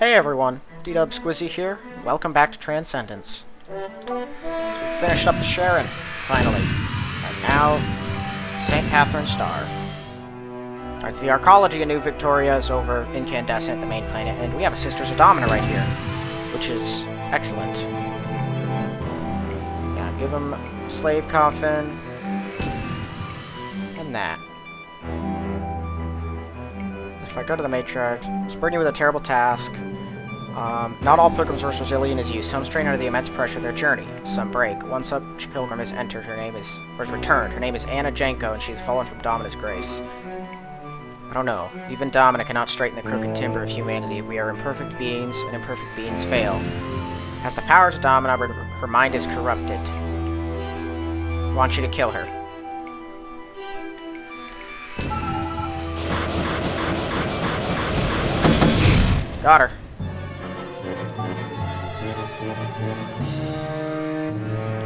Hey everyone, D-Dub Squizzy here. Welcome back to Transcendence. We finished up the Sharon, finally. And now, St. Katherine Star. Alright, so the arcology of New Victoria is over Incandescent, the main planet, and we have a Sisters of Domina right here, which is excellent. Yeah, give them slave coffin, and that. If I go to the Matriarch, it's burden you with a terrible task. Not all pilgrims are as resilient as you. Some strain under the immense pressure of their journey. Some break. One such pilgrim has entered. Her name is, or has returned. Her name is Anna Janko, and she has fallen from Domina's grace. I don't know. Even Domina cannot straighten the crooked timber of humanity. We are imperfect beings, and imperfect beings fail. As the powers of Domina, her mind is corrupted. I want you to kill her. Got her.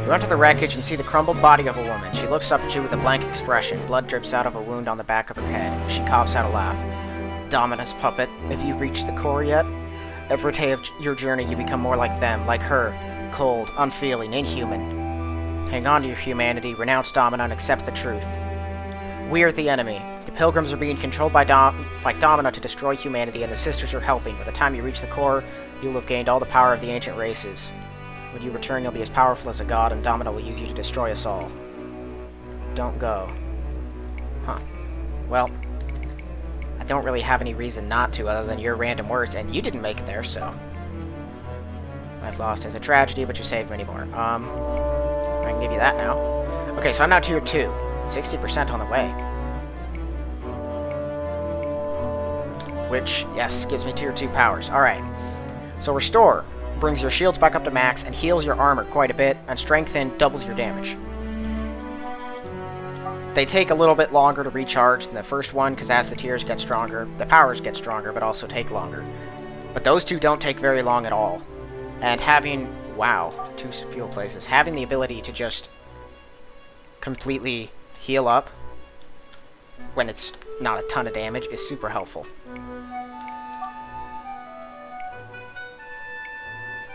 You enter the wreckage and see the crumbled body of a woman. She looks up at you with a blank expression. Blood drips out of a wound on the back of her head. She coughs out a laugh. Domina's puppet, have you reached the core yet? Every day of your journey you become more like them, like her. Cold, unfeeling, inhuman. Hang on to your humanity, renounce Domina, and accept the truth. We are the enemy. The pilgrims are being controlled by Domina to destroy humanity, and the sisters are helping. By the time you reach the core, you will have gained all the power of the ancient races. When you return, you'll be as powerful as a god, and Domina will use you to destroy us all. Don't go. Huh. Well, I don't really have any reason not to, other than your random words, and you didn't make it there, so... I've lost as a tragedy, but you saved many more. I can give you that now. Okay, so I'm now tier 2. 60% on the way. Which, yes, gives me tier 2 powers. Alright. So Restore brings your shields back up to max and heals your armor quite a bit, and Strengthen doubles your damage. They take a little bit longer to recharge than the first one, because as the tiers get stronger, the powers get stronger, but also take longer. But those two don't take very long at all. And having, wow, 2 fuel places, having the ability to just completely heal up when it's not a ton of damage is super helpful.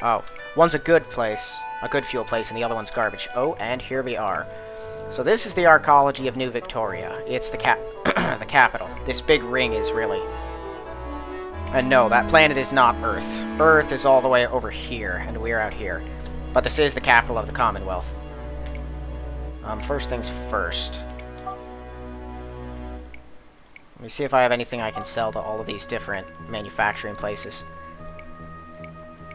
Oh, one's a good place, a good fuel place, and the other one's garbage. Oh, and here we are. So this is the arcology of New Victoria. It's the the capital. This big ring is really... And no, that planet is not Earth. Earth is all the way over here, and we're out here. But this is the capital of the Commonwealth. First things first. Let me see if I have anything I can sell to all of these different manufacturing places.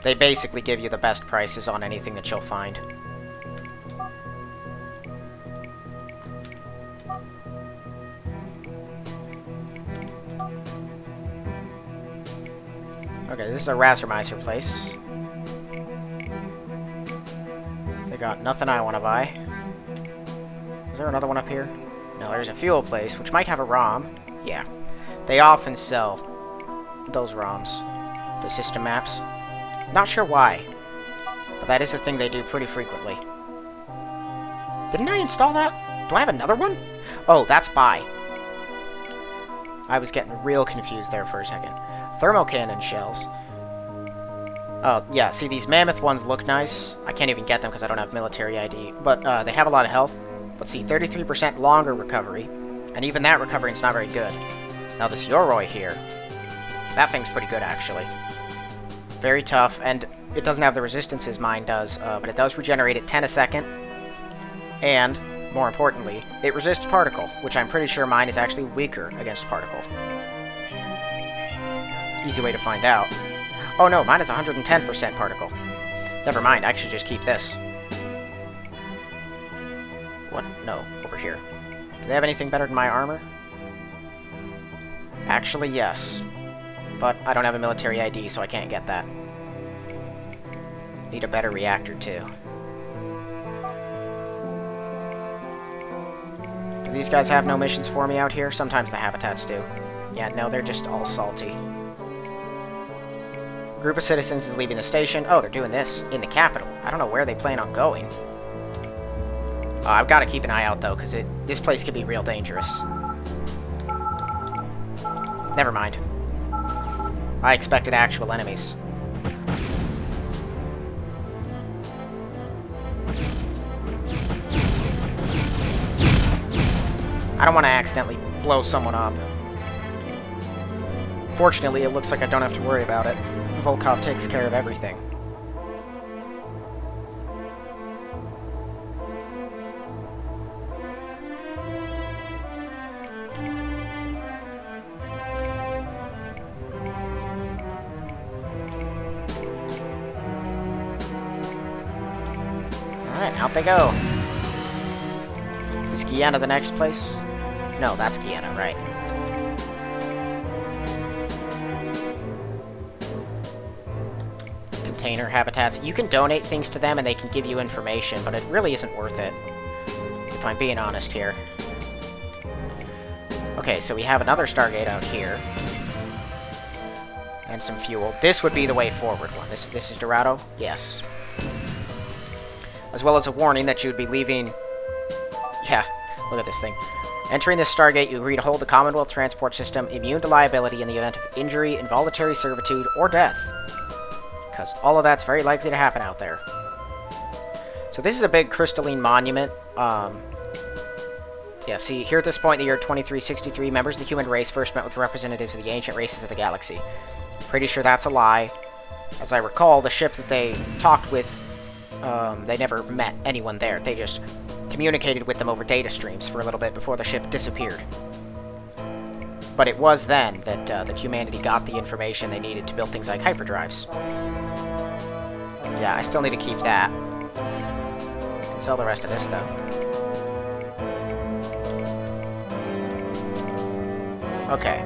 They basically give you the best prices on anything that you'll find. Okay, this is a Razormizer place. They got nothing I want to buy. Is there another one up here? No, there's a fuel place, which might have a ROM. Yeah. They often sell those ROMs. The system maps. Not sure why, but that is a thing they do pretty frequently. Didn't I install that? Do I have another one? Oh, that's buy. I was getting real confused there for a second. Thermocannon shells. Oh, yeah, see, these mammoth ones look nice. I can't even get them because I don't have military ID, but they have a lot of health. But see, 33% longer recovery, and even that recovery is not very good. Now this Yoroi here, that thing's pretty good, actually. Very tough, and it doesn't have the resistances mine does, but it does regenerate at 10 a second. And, more importantly, it resists particle, which I'm pretty sure mine is actually weaker against particle. Easy way to find out. Oh no, mine is 110% particle. Never mind, I should just keep this. What? No, over here. Do they have anything better than my armor? Actually, yes. But I don't have a military ID, so I can't get that. Need a better reactor, too. Do these guys have no missions for me out here? Sometimes the habitats do. Yeah, no, they're just all salty. Group of citizens is leaving the station. Oh, they're doing this in the capital. I don't know where they plan on going. I've got to keep an eye out, though, because this place could be real dangerous. Never mind. I expected actual enemies. I don't want to accidentally blow someone up. Fortunately, it looks like I don't have to worry about it. Volkov takes care of everything. Alright, out they go. Is Guyana the next place? No, that's Guyana, right. Container habitats. You can donate things to them and they can give you information, but it really isn't worth it, if I'm being honest here. Okay, so we have another Stargate out here. And some fuel. This would be the way forward one. This is Dorado? Yes. As well as a warning that you would be leaving... Yeah, look at this thing. Entering this Stargate, you agree to hold the Commonwealth transport system immune to liability in the event of injury, involuntary servitude, or death. Because all of that's very likely to happen out there. So this is a big crystalline monument. Yeah, see, here at this point in the year 2363, members of the human race first met with representatives of the ancient races of the galaxy. Pretty sure that's a lie. As I recall, the ship that they talked with, they never met anyone there. They just communicated with them over data streams for a little bit before the ship disappeared. But it was then that humanity got the information they needed to build things like hyperdrives. Yeah, I still need to keep that. Can sell the rest of this, though. Okay.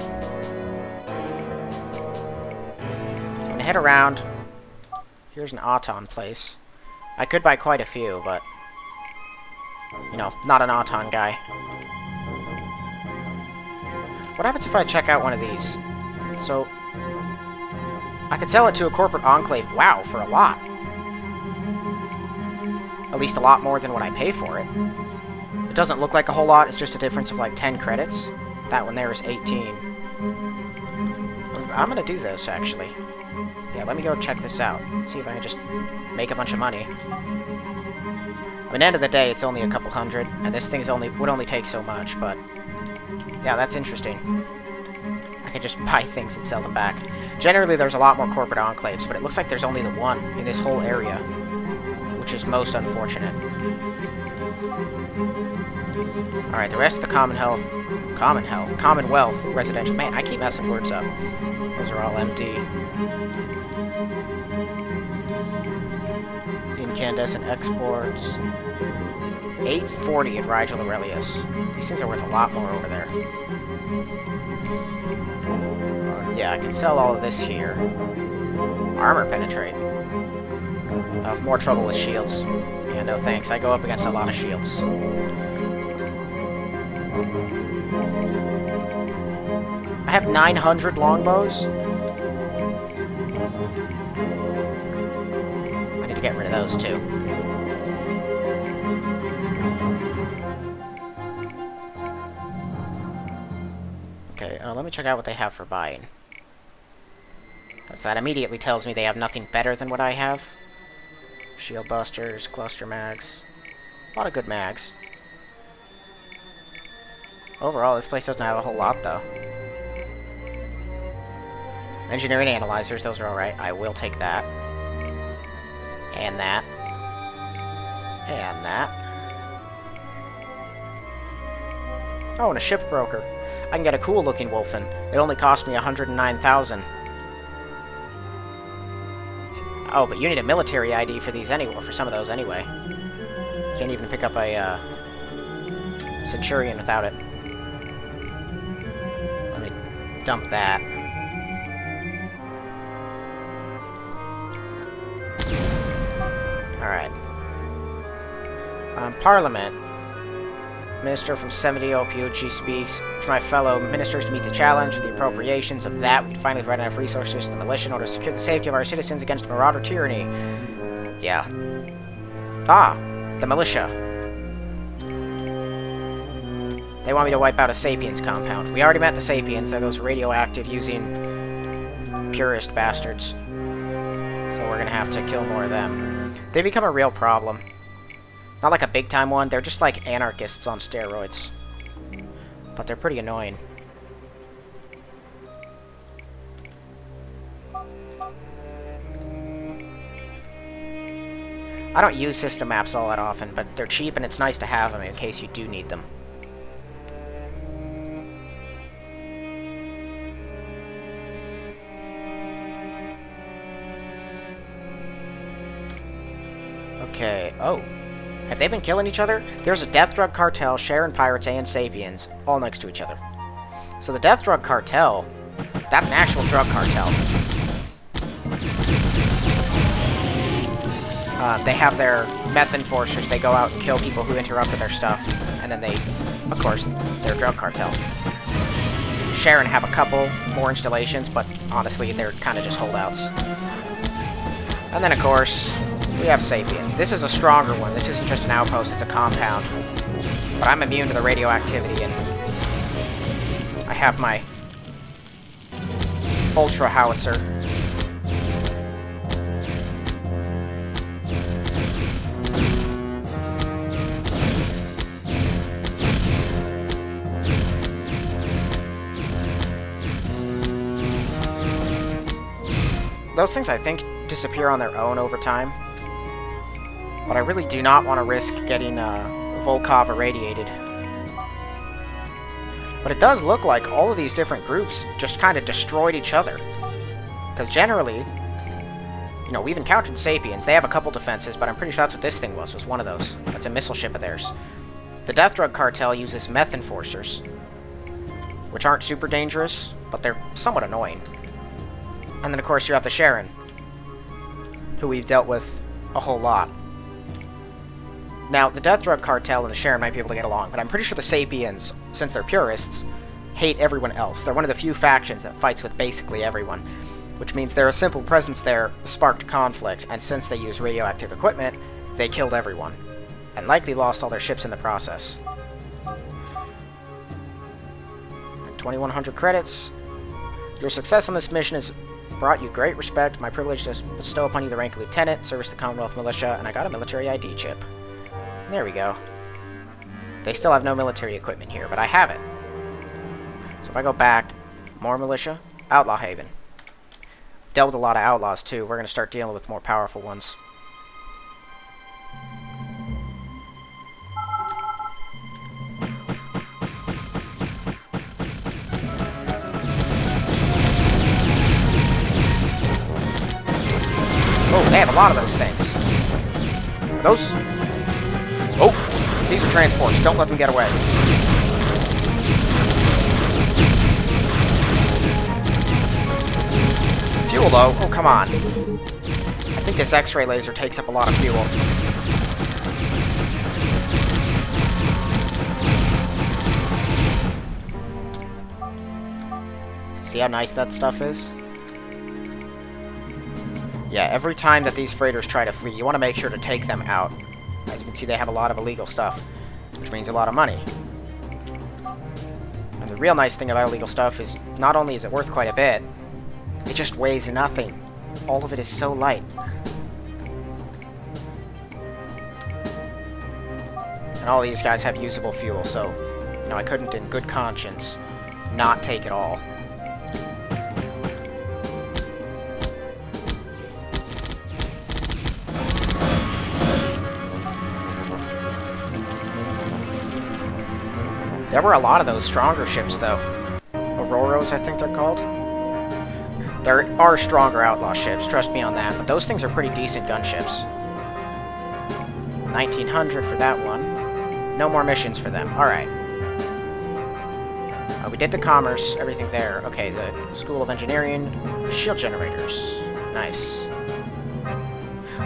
I'm gonna head around. Here's an Auton place. I could buy quite a few, but... You know, not an Auton guy. What happens if I check out one of these? So... I could sell it to a corporate enclave, wow, for a lot. At least a lot more than what I pay for it. It doesn't look like a whole lot, it's just a difference of like 10 credits. That one there is 18. I'm gonna do this, actually. Yeah, let me go check this out. See if I can just make a bunch of money. At the end of the day, it's only a couple hundred, and this thing's would only take so much, but... Yeah, that's interesting. I can just buy things and sell them back. Generally, there's a lot more corporate enclaves, but it looks like there's only the one in this whole area, which is most unfortunate. Alright, the rest of the Commonwealth residential... Man, I keep messing words up. Those are all empty. Incandescent exports. 840 at Rigel Aurelius. These things are worth a lot more over there. Yeah, I can sell all of this here. Armor penetrate. More trouble with shields. Yeah, no thanks. I go up against a lot of shields. I have 900 longbows. I need to get rid of those, too. Okay, let me check out what they have for buying. That immediately tells me they have nothing better than what I have. Shield busters, cluster mags. A lot of good mags. Overall, this place doesn't have a whole lot, though. Engineering analyzers, those are alright. I will take that. And that. And that. Oh, and a ship broker. I can get a cool-looking Wolfen. It only cost me 109,000. Oh, but you need a military ID for these anyway, for some of those anyway. Can't even pick up a Centurion without it. Let me dump that. Alright. Parliament. Minister from 70 OPUG speaks to my fellow ministers to meet the challenge with the appropriations of that. We'd finally provide enough resources to the militia in order to secure the safety of our citizens against marauder tyranny. Yeah. Ah, the militia. They want me to wipe out a Sapiens compound. We already met the Sapiens. They're those radioactive using purist bastards. So we're gonna have to kill more of them. They become a real problem. Not like a big-time one, they're just like anarchists on steroids. But they're pretty annoying. I don't use system maps all that often, but they're cheap and it's nice to have them in case you do need them. Okay, oh. Have they been killing each other? There's a death drug cartel, Sharon pirates, and Sapiens, all next to each other. So the death drug cartel, that's an actual drug cartel. They have their meth enforcers, they go out and kill people who interrupted their stuff, and then they, of course, they're a drug cartel. Sharon have a couple more installations, but honestly, they're kind of just holdouts. And then, of course, we have Sapiens. This is a stronger one. This isn't just an outpost, it's a compound. But I'm immune to the radioactivity, and I have my Ultra Howitzer. Those things, I think, disappear on their own over time. But I really do not want to risk getting Volkov irradiated. But it does look like all of these different groups just kind of destroyed each other. Because generally, you know, we've encountered Sapiens. They have a couple defenses, but I'm pretty sure that's what this thing was one of those. That's a missile ship of theirs. The Death Drug Cartel uses meth enforcers, which aren't super dangerous, but they're somewhat annoying. And then, of course, you have the Sharon, who we've dealt with a whole lot. Now, the Death Drug Cartel and the Sharon might be able to get along, but I'm pretty sure the Sapiens, since they're purists, hate everyone else. They're one of the few factions that fights with basically everyone, which means their simple presence there sparked conflict, and since they use radioactive equipment, they killed everyone, and likely lost all their ships in the process. 2,100 credits. Your success on this mission has brought you great respect. My privilege to bestow upon you the rank of lieutenant, service to Commonwealth militia, and I got a military ID chip. There we go. They still have no military equipment here, but I have it. So if I go back, more militia, Outlaw Haven. Dealt with a lot of outlaws too. We're going to start dealing with more powerful ones. Oh, they have a lot of those things. Are those? Oh, these are transports. Don't let them get away. Fuel, though? Oh, come on. I think this X-ray laser takes up a lot of fuel. See how nice that stuff is? Yeah, every time that these freighters try to flee, you want to make sure to take them out. As you can see, they have a lot of illegal stuff, which means a lot of money. And the real nice thing about illegal stuff is, not only is it worth quite a bit, it just weighs nothing. All of it is so light. And all these guys have usable fuel, so, you know, I couldn't in good conscience not take it all. There were a lot of those stronger ships, though. Auroras, I think they're called. There are stronger outlaw ships, trust me on that, but those things are pretty decent gunships. 1900 for that one. No more missions for them. Alright. We did the commerce, everything there. Okay, the School of Engineering. Shield generators. Nice.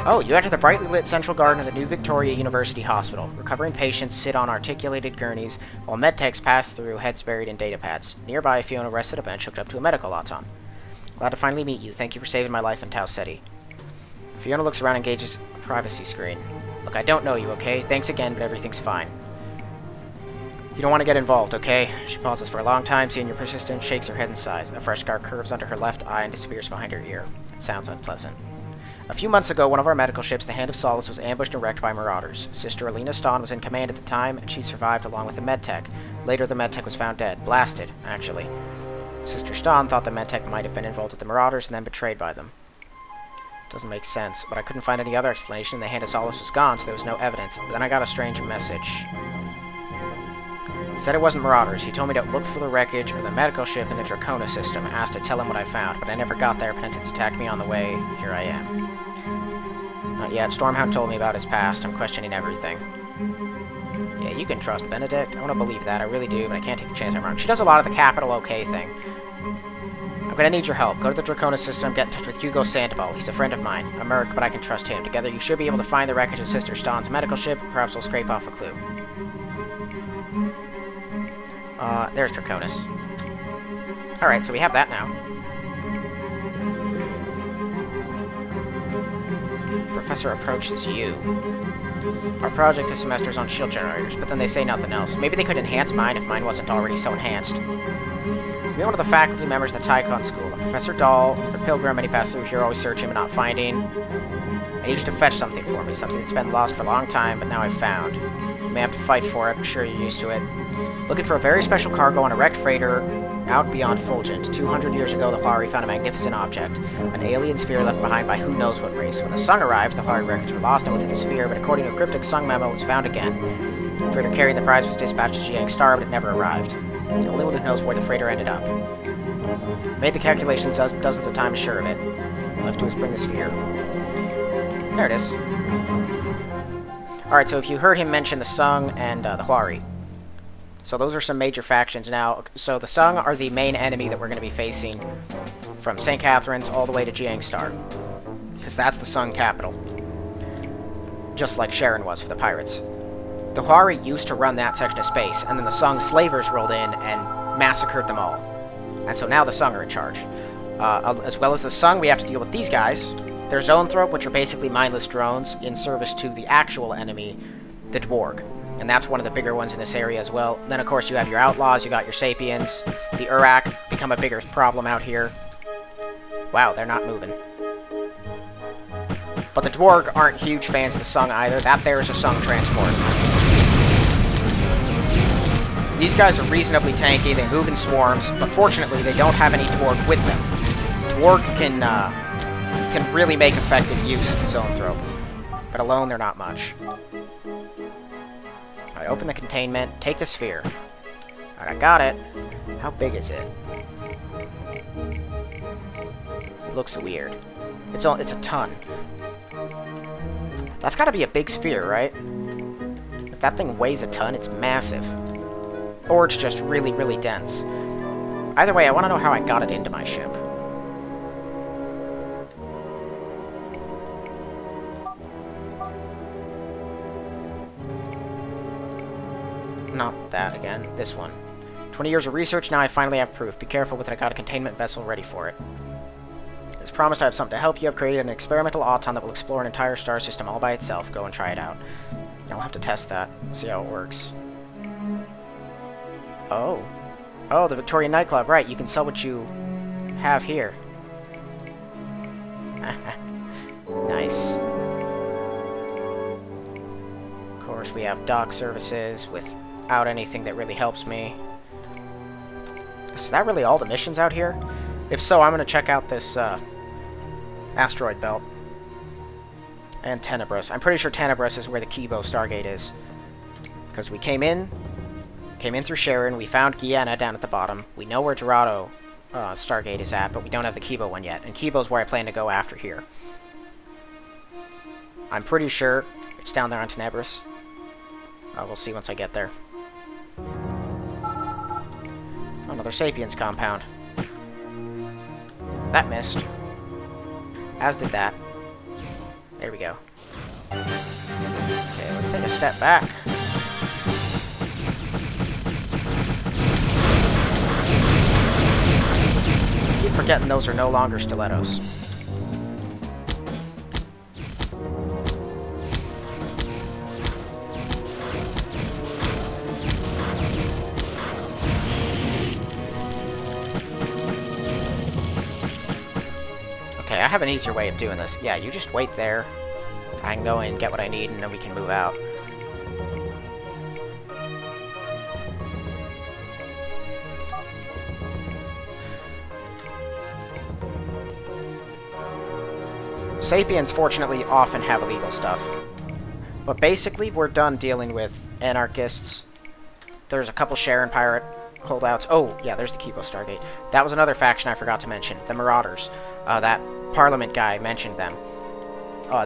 Oh, you enter the brightly lit central garden of the New Victoria University Hospital. Recovering patients sit on articulated gurneys, while medtechs pass through, heads buried in data pads. Nearby, Fiona rests at a bench hooked up to a medical auton. Glad to finally meet you. Thank you for saving my life in Tau Ceti. Fiona looks around and engages a privacy screen. Look, I don't know you, okay? Thanks again, but everything's fine. You don't want to get involved, okay? She pauses for a long time, seeing your persistence, shakes her head in sighs. A fresh scar curves under her left eye and disappears behind her ear. It sounds unpleasant. A few months ago, one of our medical ships, the Hand of Solace, was ambushed and wrecked by marauders. Sister Alina Stahn was in command at the time, and she survived along with the medtech. Later, the medtech was found dead. Blasted, actually. Sister Stahn thought the medtech might have been involved with the marauders and then betrayed by them. Doesn't make sense, but I couldn't find any other explanation. The Hand of Solace was gone, so there was no evidence. But then I got a strange message. He said it wasn't marauders. He told me to look for the wreckage of the medical ship in the Dracona system. Asked to tell him what I found, but I never got there. Penitents attacked me on the way. Here I am. Not yet. Stormhound told me about his past. I'm questioning everything. Yeah, you can trust Benedict. I want to believe that. I really do, but I can't take the chance I'm wrong. She does a lot of the capital okay thing. I'm gonna need your help. Go to the Dracona system, get in touch with Hugo Sandoval. He's a friend of mine. A merc, but I can trust him. Together you should be able to find the wreckage of Sister Stahn's medical ship. Perhaps we'll scrape off a clue. There's Draconis. Alright, so we have that now. Professor approaches you. Our project this semester is on shield generators, but then they say nothing else. Maybe they could enhance mine if mine wasn't already so enhanced. You're one of the faculty members of the Tycon School. Professor Dahl, the pilgrim, and he passed through here, always searching but not finding. I need you to fetch something for me, something that's been lost for a long time, but now I've found. You may have to fight for it, I'm sure you're used to it. Looking for a very special cargo on a wrecked freighter out beyond Fulgent. 200 years ago, the Huari found a magnificent object, an alien sphere left behind by who knows what race. When the Sung arrived, the Huari records were lost and within the sphere, but according to a cryptic Sung memo, it was found again. The freighter carrying the prize was dispatched to Jiang Star, but it never arrived. The only one who knows where the freighter ended up. Made the calculations dozens of times sure of it. All I have to do is bring the sphere. There it is. Alright, so if you heard him mention the Sung and the Huari. So those are some major factions now. So the Sung are the main enemy that we're going to be facing from St. Catherine's all the way to Jiang Star. Because that's the Sung capital. Just like Sharon was for the pirates. The Huari used to run that section of space, and then the Sung slavers rolled in and massacred them all. And so now the Sung are in charge. As well as the Sung, we have to deal with these guys. They're Zoanthrope, which are basically mindless drones in service to the actual enemy, the Dwarg. And that's one of the bigger ones in this area as well. Then, of course, you have your Outlaws, you got your Sapiens. The Urak become a bigger problem out here. Wow, they're not moving. But the Dwarg aren't huge fans of the Sung either. That there is a Sung transport. These guys are reasonably tanky, they move in swarms, but fortunately they don't have any Dwarg with them. Dwarg can really make effective use of the Zoanthrope, but alone they're not much. Alright, open the containment, take the sphere. Alright, I got it. How big is it? It looks weird. It's a ton. That's gotta be a big sphere, right? If that thing weighs a ton, it's massive. Or it's just really, really dense. Either way, I want to know how I got it into my ship. Not that again. This one. 20 years of research, now I finally have proof. Be careful with it, I got a containment vessel ready for it. As promised, I have something to help you. I've created an experimental auton that will explore an entire star system all by itself. Go and try it out. I'll have to test that, see how it works. Oh. Oh, the Victorian nightclub. Right, you can sell what you have here. Nice. Of course, we have dock services without anything that really helps me. Is that really all the missions out here? If so, I'm going to check out this asteroid belt. And Tenebris. I'm pretty sure Tenebris is where the Kibo Stargate is. Because we came in through Sharon, we found Guyana down at the bottom. We know where Dorado Stargate is at, but we don't have the Kibo one yet. And Kibo's where I plan to go after here. I'm pretty sure it's down there on Tenebris. We'll see once I get there. Another Sapiens compound. That missed. As did that. There we go. Okay, let's take a step back. I keep forgetting those are no longer stilettos. have an easier way of doing this. Yeah, you just wait there. I can go in, get what I need, and then we can move out. Sapiens, fortunately, often have illegal stuff. But basically, we're done dealing with anarchists. There's a couple Sharon pirate holdouts. Oh, yeah, there's the Kibo Stargate. That was another faction I forgot to mention. The Marauders. That Parliament guy mentioned them.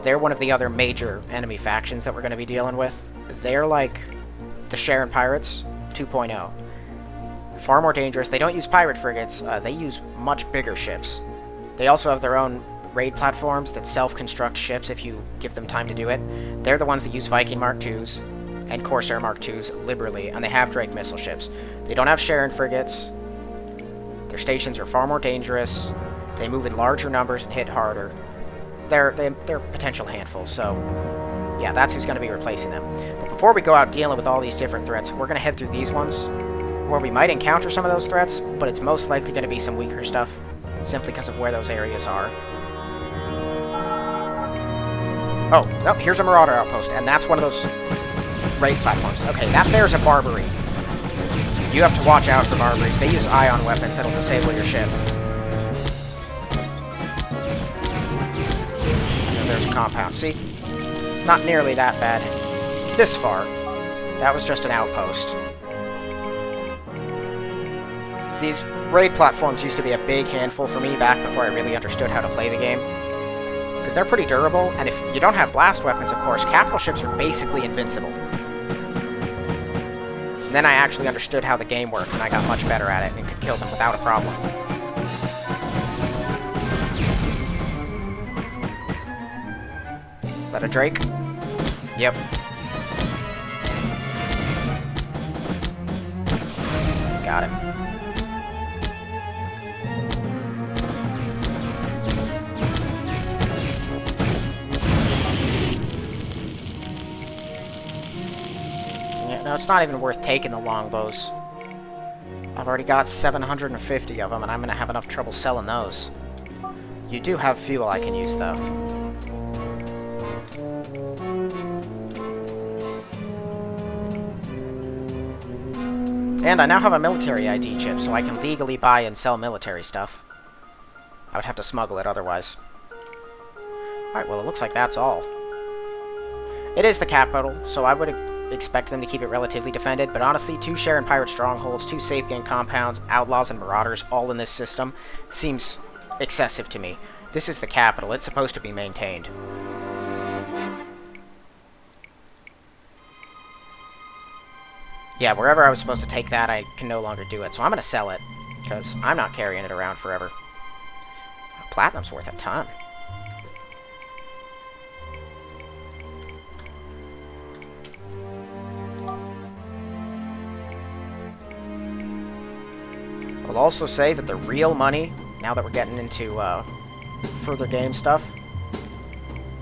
They're one of the other major enemy factions that we're going to be dealing with. They're like the Sharon Pirates 2.0. Far more dangerous. They don't use pirate frigates. They use much bigger ships. They also have their own raid platforms that self-construct ships if you give them time to do it. They're the ones that use Viking Mark IIs and Corsair Mark IIs liberally, and they have Drake missile ships. They don't have Sharon frigates. Their stations are far more dangerous. They move in larger numbers and hit harder. They're potential handfuls, so yeah, that's who's going to be replacing them. But before we go out dealing with all these different threats, we're going to head through these ones, where we might encounter some of those threats, but it's most likely going to be some weaker stuff, simply because of where those areas are. Oh, no, here's a Marauder outpost, and that's one of those raid platforms. Okay, that there's a Barbary. You have to watch out for Barbaries. They use ion weapons that'll disable your ship. And there's a compound. See? Not nearly that bad. This far. That was just an outpost. These raid platforms used to be a big handful for me back before I really understood how to play the game. Because they're pretty durable, and if you don't have blast weapons, of course, capital ships are basically invincible. And then I actually understood how the game worked, and I got much better at it, and could kill them without a problem. Is that a Drake? Yep. Got him. No, it's not even worth taking the longbows. I've already got 750 of them, and I'm going to have enough trouble selling those. You do have fuel I can use, though. And I now have a military ID chip, so I can legally buy and sell military stuff. I would have to smuggle it otherwise. Alright, well, it looks like that's all. It is the capital, so I would expect them to keep it relatively defended, but honestly, 2 Sharon Pirate strongholds, 2 Sapien compounds, outlaws, and marauders all in this system seems excessive to me. This is the capital. It's supposed to be maintained. Yeah, wherever I was supposed to take that, I can no longer do it, so I'm going to sell it, because I'm not carrying it around forever. Platinum's worth a ton. I'll also say that the real money, now that we're getting into further game stuff,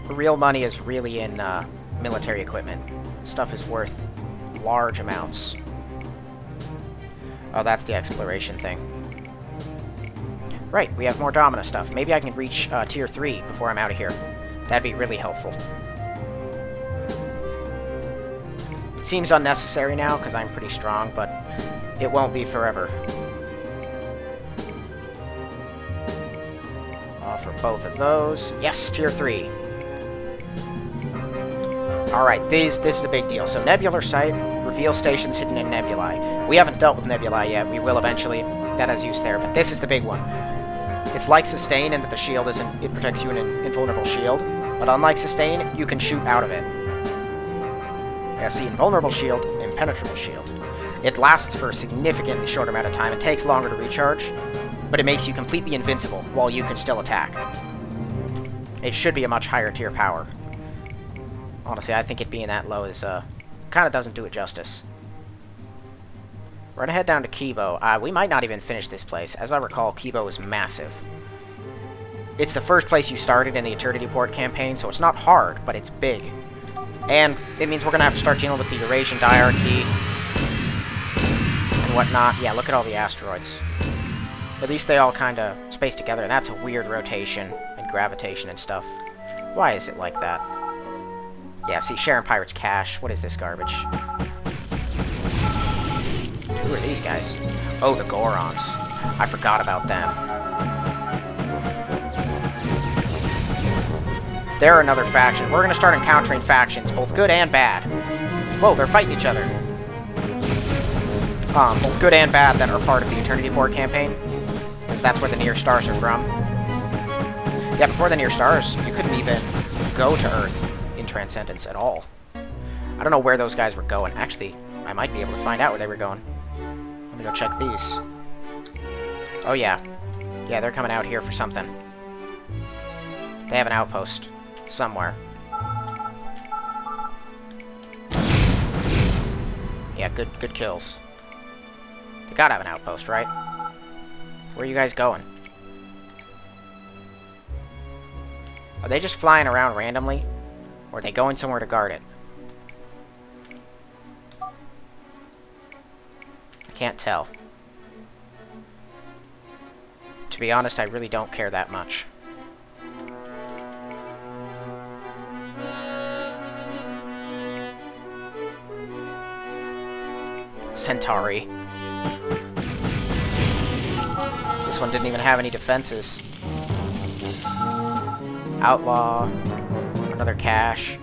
the real money is really in military equipment. Stuff is worth large amounts. Oh, that's the exploration thing. Right, we have more Domina stuff. Maybe I can reach Tier 3 before I'm out of here. That'd be really helpful. It seems unnecessary now, because I'm pretty strong, but it won't be forever. For both of those. Yes, Tier 3. Alright, this is a big deal. So, Nebular Site, reveal stations hidden in nebulae. We haven't dealt with nebulae yet. We will eventually. That has use there, but this is the big one. It's like Sustain in that the shield isn't... It protects you in an invulnerable shield, but unlike Sustain, you can shoot out of it. Yeah, see, invulnerable shield, impenetrable shield. It lasts for a significantly short amount of time. It takes longer to recharge, but it makes you completely invincible while you can still attack. It should be a much higher tier power. Honestly, I think it being that low is, kind of doesn't do it justice. We're gonna head down to Kibo. We might not even finish this place. As I recall, Kibo is massive. It's the first place you started in the Eternity Port campaign, so it's not hard, but it's big. And it means we're gonna have to start dealing with the Eurasian diarchy and whatnot. Yeah, look at all the asteroids. At least they all kind of space together, and that's a weird rotation. And anti-gravitation and stuff. Why is it like that? Yeah, see, sharing pirates' cash. What is this garbage? Who are these guys? Oh, the Gorons. I forgot about them. They're another faction. We're gonna start encountering factions, both good and bad. Whoa, they're fighting each other. Both good and bad that are part of the Eternity Port campaign. Because that's where the Near Stars are from. Yeah, before the Near Stars, you couldn't even go to Earth in Transcendence at all. I don't know where those guys were going. Actually, I might be able to find out where they were going. Let me go check these. Oh, yeah. Yeah, they're coming out here for something. They have an outpost. Somewhere. Yeah, good kills. They gotta have an outpost, right? Where are you guys going? Are they just flying around randomly? Or are they going somewhere to guard it? I can't tell. To be honest, I really don't care that much. Centauri. This one didn't even have any defenses. Outlaw. Another cache.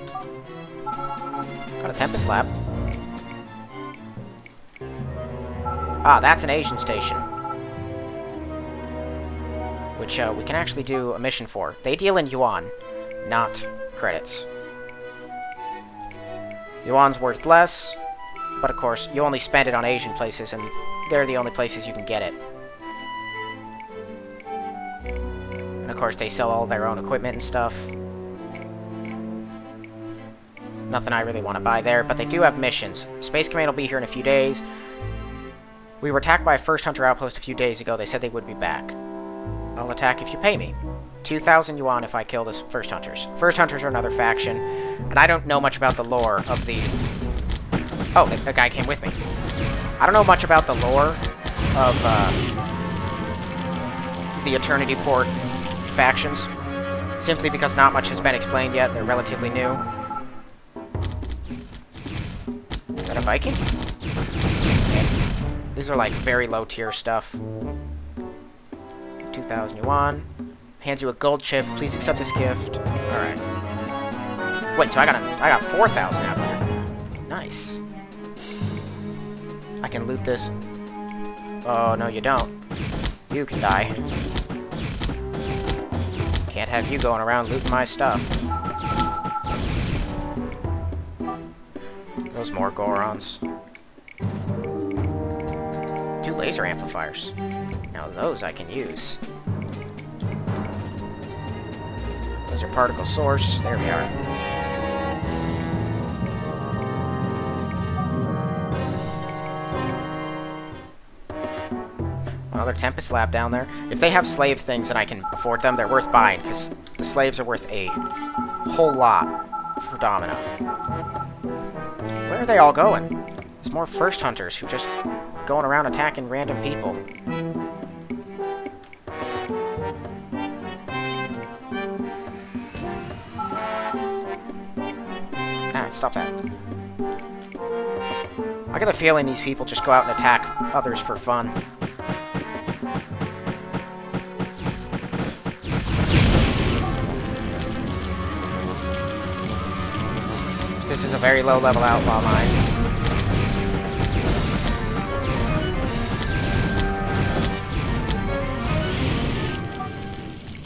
Got a Tempest Lab. Ah, that's an Asian station. Which we can actually do a mission for. They deal in yuan, not credits. Yuan's worth less, but of course, you only spend it on Asian places, and they're the only places you can get it. And of course, they sell all their own equipment and stuff. Nothing I really want to buy there, but they do have missions. Space Command will be here in a few days. We were attacked by a First Hunter outpost a few days ago. They said they would be back. I'll attack if you pay me. 2,000 yuan if I kill this First Hunters. First Hunters are another faction, and I don't know much about the lore of the... Oh, the guy came with me. I don't know much about the lore of the Eternity Port factions, simply because not much has been explained yet. They're relatively new. Is that a Viking? These are like very low tier stuff. 2,000 yuan. Hands you a gold chip. Please accept this gift. Alright. Wait, so I got 4,000 out of there. Nice. I can loot this. Oh, no, you don't. You can die. Can't have you going around looting my stuff. Those more Gorons. 2 laser amplifiers. Now those I can use. Those are particle source. There we are. Another Tempest Lab down there. If they have slave things and I can afford them, they're worth buying, because the slaves are worth a whole lot for Domino. Where are they all going? There's more First Hunters who just going around attacking random people. Ah, stop that. I get the feeling these people just go out and attack others for fun. This is a very low-level outlaw mine.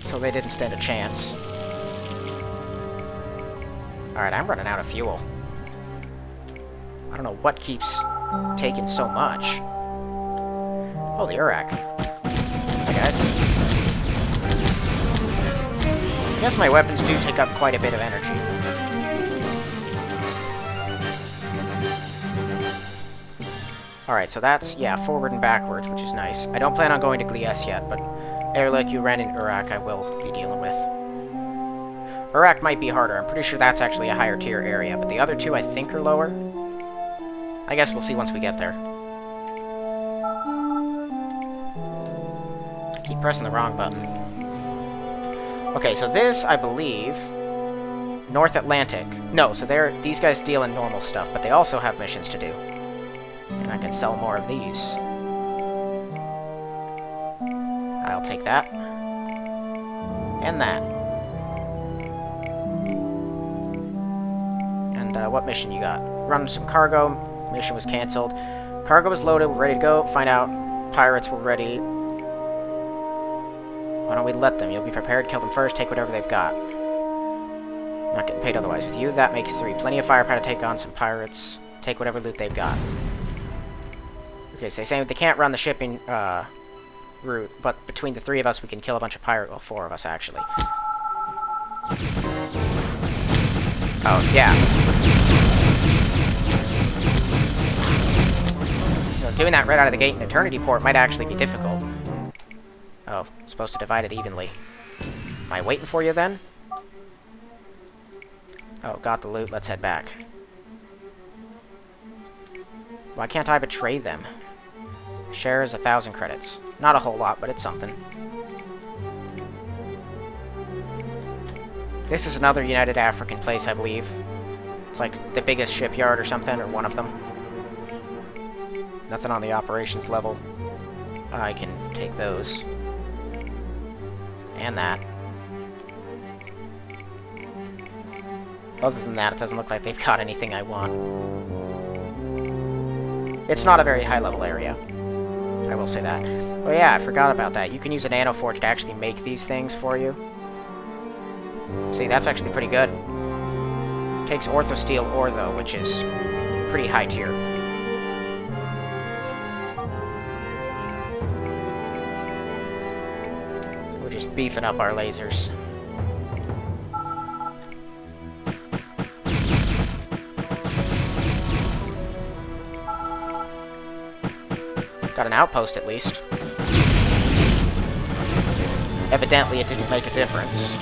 So they didn't stand a chance. Alright, I'm running out of fuel. I don't know what keeps taking so much. Oh, the Urak. Hi, guys. I guess my weapons do take up quite a bit of energy. Alright, so that's, yeah, forward and backwards, which is nice. I don't plan on going to Gliese yet, but Erlik, Uren, and Urak I will be dealing with. Urak might be harder. I'm pretty sure that's actually a higher tier area, but the other two I think are lower. I guess we'll see once we get there. I keep pressing the wrong button. Okay, so this, I believe... North Atlantic. No, so these guys deal in normal stuff, but they also have missions to do. And I can sell more of these. I'll take that. And that. And what mission you got? Run some cargo. Mission was cancelled. Cargo was loaded. We're ready to go. Find out. Pirates were ready. Why don't we let them? You'll be prepared. Kill them first. Take whatever they've got. Not getting paid otherwise. With you, that makes 3. Plenty of firepower to take on some pirates. Take whatever loot they've got. Okay, so they're saying they can't run the shipping route, but between the 3 of us, we can kill a bunch of pirates. Well, 4 of us, actually. Oh, yeah. So doing that right out of the gate in Eternity Port might actually be difficult. Oh, supposed to divide it evenly. Am I waiting for you, then? Oh, got the loot. Let's head back. Why can't I betray them? Share is 1,000 credits. Not a whole lot, but it's something. This is another United African place, I believe. It's like the biggest shipyard or something, or one of them. Nothing on the operations level. I can take those. And that. Other than that, it doesn't look like they've got anything I want. It's not a very high-level area. I will say that. Oh yeah, I forgot about that. You can use a nanoforge to actually make these things for you. See, that's actually pretty good. Takes orthosteel ore, though, which is pretty high tier. We're just beefing up our lasers. Got an outpost, at least. Evidently, it didn't make a difference.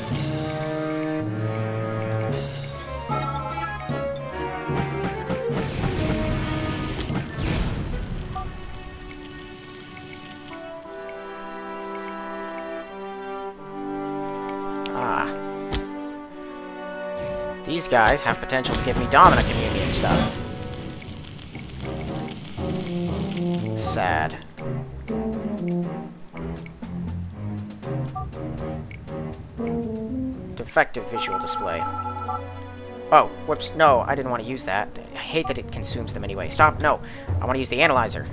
Ah. These guys have potential to give me dominant communion stuff. Sad. Defective visual display. Oh, whoops. No, I didn't want to use that. I hate that it consumes them anyway. Stop. No. I want to use the analyzer.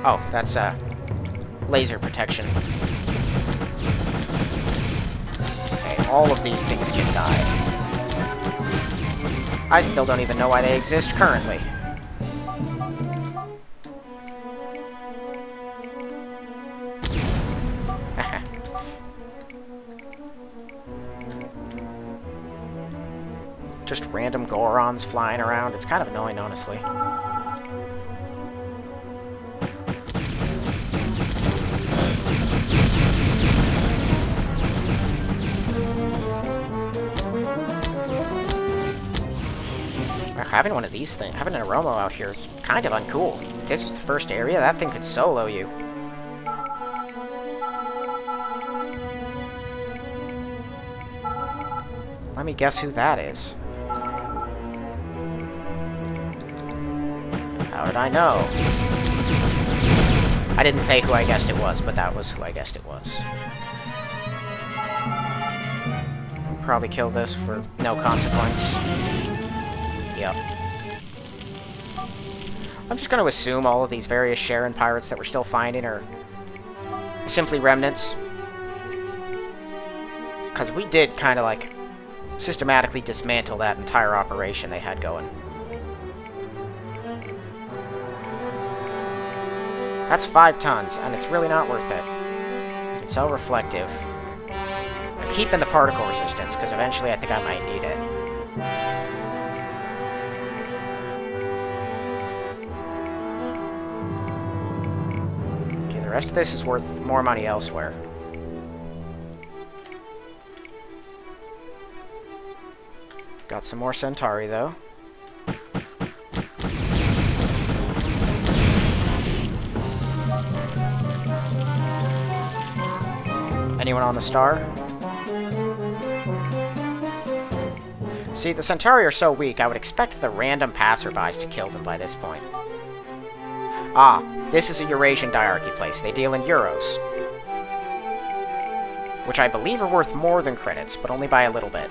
Oh, that's, laser protection. Okay, all of these things can die. I still don't even know why they exist currently. Just random Gorons flying around. It's kind of annoying, honestly. Having one of these things, having an Aromo out here is kind of uncool. If this was the first area, that thing could solo you. Let me guess who that is. How did I know? I didn't say who I guessed it was, but that was who I guessed it was. I'll probably kill this for no consequence. Yep. I'm just going to assume all of these various Sharon pirates that we're still finding are simply remnants. Because we did kind of, like, systematically dismantle that entire operation they had going. That's 5 tons, and it's really not worth it. You can sell reflective. I'm keeping the particle resistance, because eventually I think I might need it. Okay, the rest of this is worth more money elsewhere. Got some more Centauri, though. anyone on the star? See, the Centauri are so weak, I would expect the random passerbys to kill them by this point. Ah, this is a Eurasian diarchy place. They deal in euros. Which I believe are worth more than credits, but only by a little bit.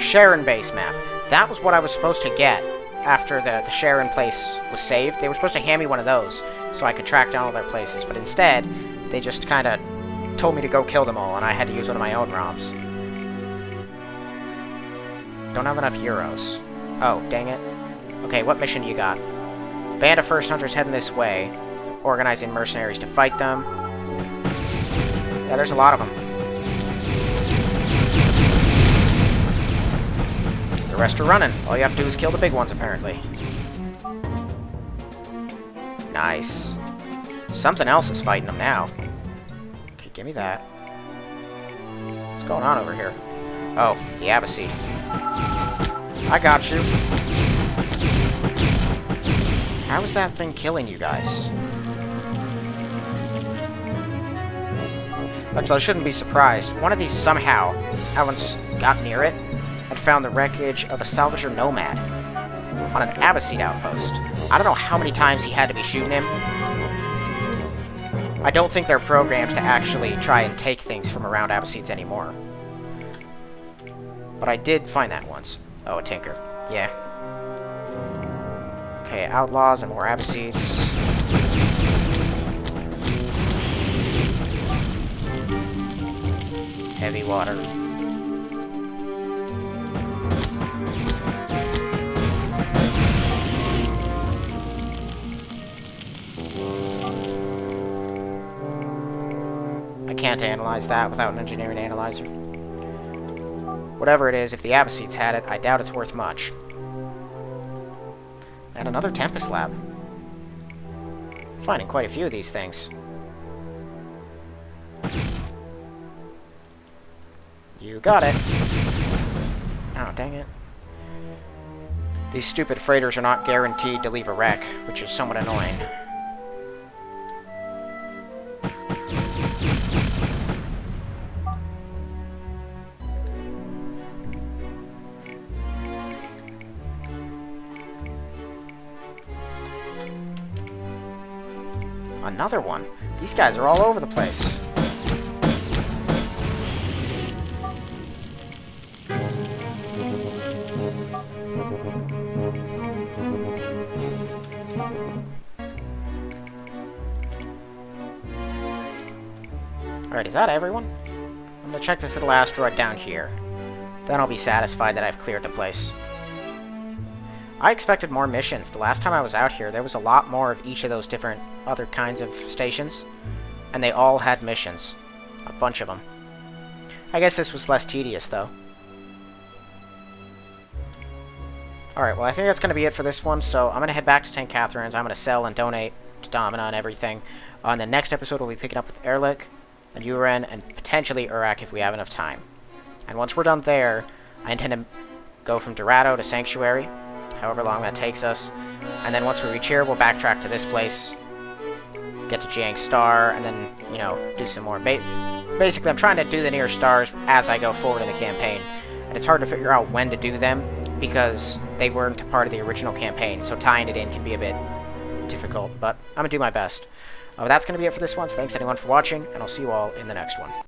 Sharon base map. That was what I was supposed to get after the Sharon place was saved. They were supposed to hand me one of those so I could track down all their places, but instead, they just kind of told me to go kill them all, and I had to use one of my own ROMs. Don't have enough euros. Oh, dang it. Okay, what mission you got? Band of First Hunters heading this way. Organizing mercenaries to fight them. Yeah, there's a lot of them. The rest are running. All you have to do is kill the big ones, apparently. Nice. Something else is fighting them now. Okay, give me that. What's going on over here? Oh, the Abbasid. I got you. How is that thing killing you guys? Actually, I shouldn't be surprised. One of these somehow, I once got near it and found the wreckage of a Salvager Nomad on an Abbasid outpost. I don't know how many times he had to be shooting him. I don't think they're programmed to actually try and take things from around Abbasids anymore. But I did find that once. Oh, a Tinker. Yeah. Okay, outlaws and more Abbasids. Heavy water. I can't analyze that without an engineering analyzer. Whatever it is, if the Abbasids had it, I doubt it's worth much. And another Tempest Lab. Finding quite a few of these things. You got it. Oh, dang it. These stupid freighters are not guaranteed to leave a wreck, which is somewhat annoying. Another one. These guys are all over the place. Alright, is that everyone? I'm gonna check this little asteroid down here. Then I'll be satisfied that I've cleared the place. I expected more missions. The last time I was out here, there was a lot more of each of those different other kinds of stations. And they all had missions. A bunch of them. I guess this was less tedious, though. Alright, well, I think that's going to be it for this one, so I'm going to head back to St. Catherine's. I'm going to sell and donate to Domina and everything. On the next episode, we'll be picking up with Erlich and Uren and potentially Uruk if we have enough time. And once we're done there, I intend to go from Dorado to Sanctuary, however long that takes us. And then once we reach here, we'll backtrack to this place, get to Jiang Star, and then, you know, do some more. Basically, I'm trying to do the near stars as I go forward in the campaign. And it's hard to figure out when to do them, because they weren't a part of the original campaign, so tying it in can be a bit difficult, but I'm going to do my best. That's going to be it for this one, so thanks anyone for watching, and I'll see you all in the next one.